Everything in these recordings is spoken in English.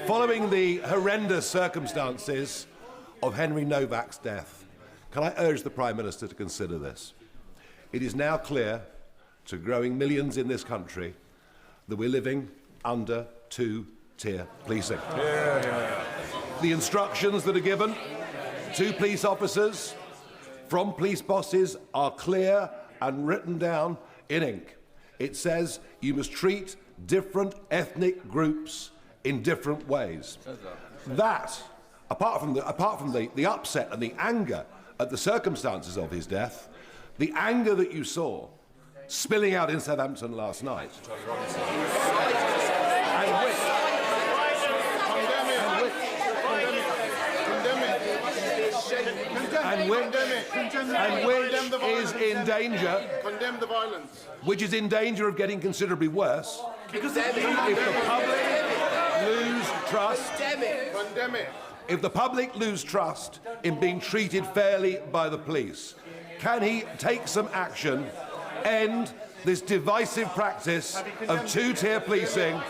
Following the horrendous circumstances of Henry Nowak's death, can I urge the Prime Minister to consider this? It is now clear to growing millions in this country that we're living under two-tier policing. The instructions that are given to police officers from police bosses are clear and written down in ink. It says you must treat different ethnic groups in different ways. That, apart from the upset and the anger at the circumstances of his death, the anger that you saw spilling out in Southampton last night, and which is in danger, condemn the violence, which is in danger of getting considerably worse because if the public lose trust, if the public lose trust in being treated fairly by the police, can he take some action, end this divisive practice of two-tier policing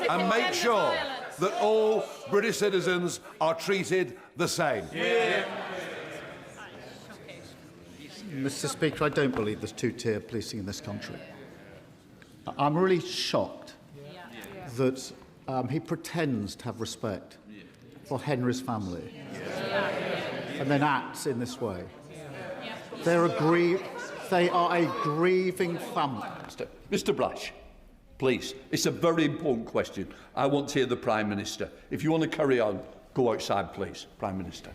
and make sure that all British citizens are treated the same? Mr. Speaker, I don't believe there's two-tier policing in this country. I'm really shocked that he pretends to have respect for Henry's family and then acts in this way. They are a grieving family. Mr. Blash, please, it's a very important question. I want to hear the Prime Minister. If you want to carry on, go outside, please, Prime Minister.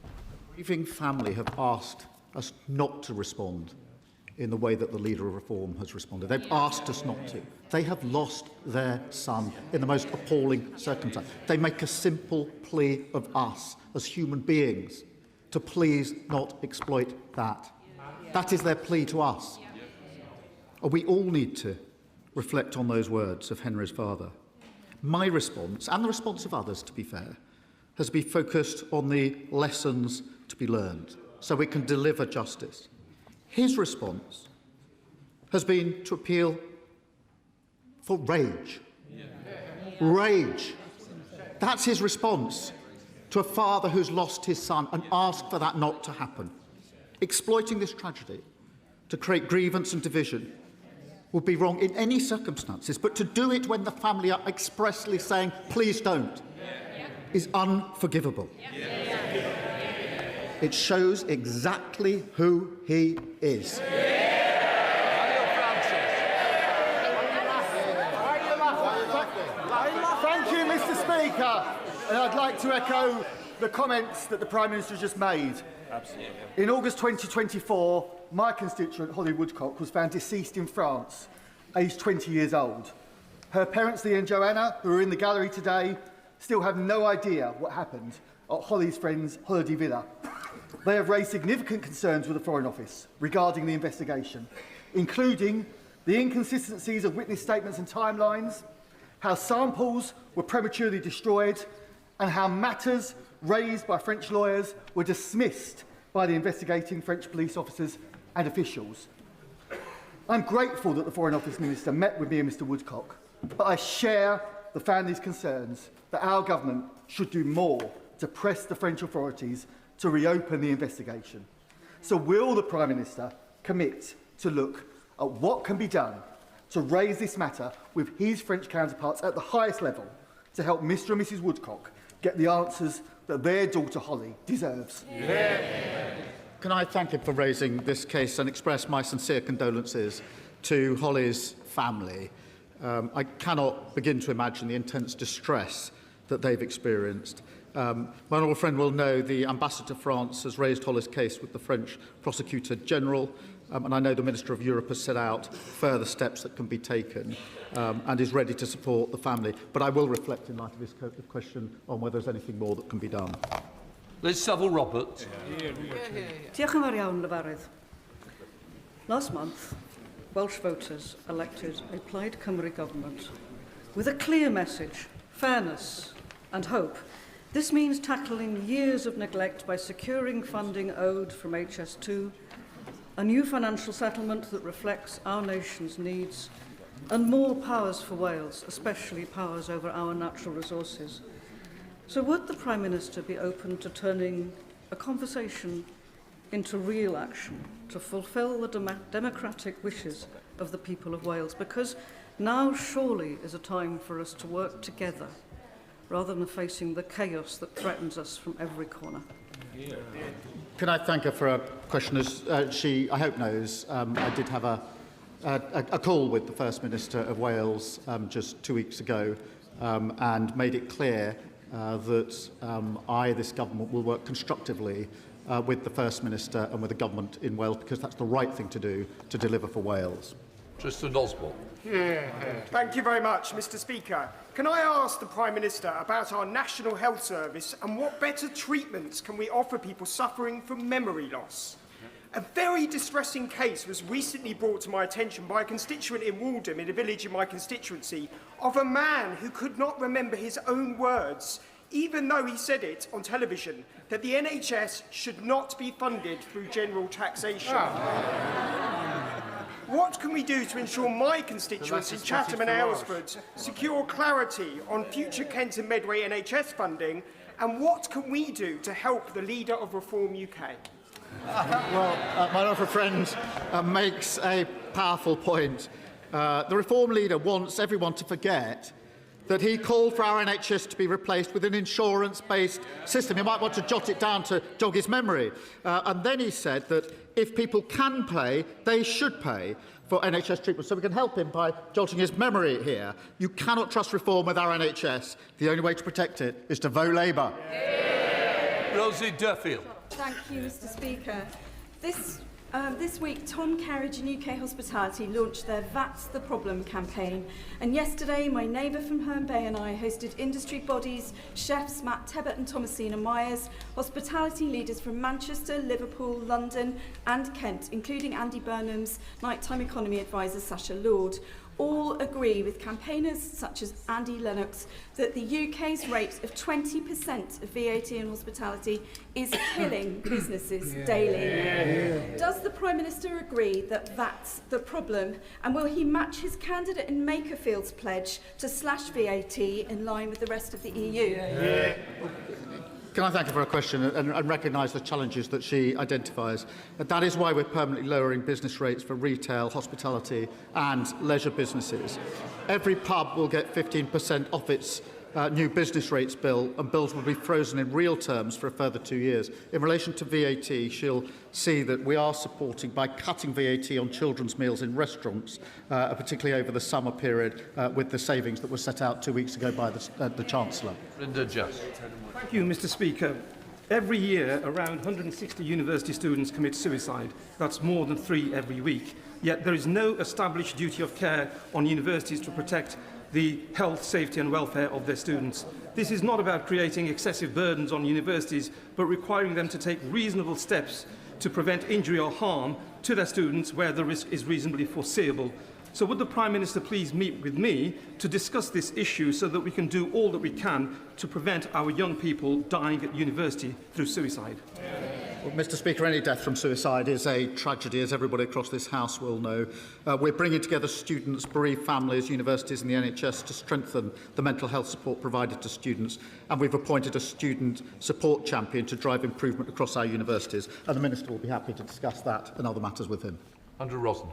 The grieving family have asked us not to respond in the way that the Leader of Reform has responded. They've asked us not to. They have lost their son in the most appalling circumstance. They make a simple plea of us as human beings to please not exploit that. That is their plea to us. We all need to reflect on those words of Henry's father. My response, and the response of others, to be fair, has been focused on the lessons to be learned so we can deliver justice. His response has been to appeal for rage. Rage. That's his response to a father who's lost his son and asked for that not to happen. Exploiting this tragedy to create grievance and division would be wrong in any circumstances, but to do it when the family are expressly saying, please don't, is unforgivable. It shows exactly who he is. Thank you, Mr. Speaker. And I'd like to echo the comments that the Prime Minister just made. Absolutely. In August 2024, my constituent, Holly Woodcock, was found deceased in France, aged 20 years old. Her parents, Lee and Joanna, who are in the gallery today, still have no idea what happened at Holly's friend's holiday villa. They have raised significant concerns with the Foreign Office regarding the investigation, including the inconsistencies of witness statements and timelines, how samples were prematurely destroyed, and how matters raised by French lawyers were dismissed by the investigating French police officers and officials. I'm grateful that the Foreign Office Minister met with me and Mr Woodcock, but I share the family's concerns that our government should do more to press the French authorities to reopen the investigation. So will the Prime Minister commit to look at what can be done to raise this matter with his French counterparts at the highest level to help Mr and Mrs Woodcock get the answers that their daughter Holly deserves? Can I thank him for raising this case and express my sincere condolences to Holly's family? I cannot begin to imagine the intense distress that they've experienced. My honourable friend will know the Ambassador to France has raised Holly's case with the French Prosecutor General, and I know the Minister of Europe has set out further steps that can be taken and is ready to support the family. But I will reflect in light of this question on whether there's anything more that can be done. Liz Saville-Roberts. Diolch yn fawr iawn, Lefarydd. Last month, Welsh voters elected a Plaid Cymru government with a clear message, fairness and hope. This means tackling years of neglect by securing funding owed from HS2, a new financial settlement that reflects our nation's needs, and more powers for Wales, especially powers over our natural resources. So would the Prime Minister be open to turning a conversation into real action to fulfil the democratic wishes of the people of Wales? Because now surely is a time for us to work together rather than facing the chaos that threatens us from every corner. Can I thank her for a question? As she, I hope, knows, I did have a call with the First Minister of Wales just 2 weeks ago and made it clear that this government, will work constructively with the First Minister and with the government in Wales, because that's the right thing to do to deliver for Wales. Tristan Osborne. Thank you very much, Mr. Speaker. Can I ask the Prime Minister about our National Health Service and what better treatments can we offer people suffering from memory loss? A very distressing case was recently brought to my attention by a constituent in Waldham, in a village in my constituency, of a man who could not remember his own words, even though he said it on television, that the NHS should not be funded through general taxation. What can we do to ensure my constituents in Chatham and Aylesford secure clarity on future Kent and Medway NHS funding, and what can we do to help the leader of Reform UK? Well, my honourable friend makes a powerful point. The Reform leader wants everyone to forget that he called for our NHS to be replaced with an insurance-based system. You might want to jot it down to jog his memory. And then he said that if people can pay, they should pay for NHS treatment. So we can help him by jolting his memory here. You cannot trust reform with our NHS. The only way to protect it is to vote Labour. Rosie Duffield. Thank you, Mr. Speaker. This week, Tom Carriage and UK Hospitality launched their That's the Problem campaign. And yesterday, my neighbour from Herne Bay and I hosted industry bodies, chefs Matt Tebbett and Thomasina Myers, hospitality leaders from Manchester, Liverpool, London and Kent, including Andy Burnham's nighttime economy advisor Sasha Lord. All agree with campaigners such as Andy Lennox that the UK's rate of 20% of VAT in hospitality is killing businesses daily. Does the Prime Minister agree that that's the problem? And will he match his candidate in Makerfield's pledge to slash VAT in line with the rest of the EU? Can I thank her for her question and recognise the challenges that she identifies? That is why we're permanently lowering business rates for retail, hospitality and leisure businesses. Every pub will get 15% off its new business rates bill, and bills will be frozen in real terms for a further 2 years. In relation to VAT, she'll see that we are supporting, by cutting VAT on children's meals in restaurants, particularly over the summer period, with the savings that were set out 2 weeks ago by the Chancellor. Linda Just. Thank you, Mr. Speaker. Every year, around 160 university students commit suicide. That's more than 3 every week. Yet there is no established duty of care on universities to protect the health, safety and welfare of their students. This is not about creating excessive burdens on universities, but requiring them to take reasonable steps to prevent injury or harm to their students where the risk is reasonably foreseeable. So would the Prime Minister please meet with me to discuss this issue so that we can do all that we can to prevent our young people dying at university through suicide? Well, Mr. Speaker, any death from suicide is a tragedy, as everybody across this House will know. We're bringing together students, bereaved families, universities and the NHS to strengthen the mental health support provided to students, and we've appointed a student support champion to drive improvement across our universities, and the Minister will be happy to discuss that and other matters with him. Andrew Rosen.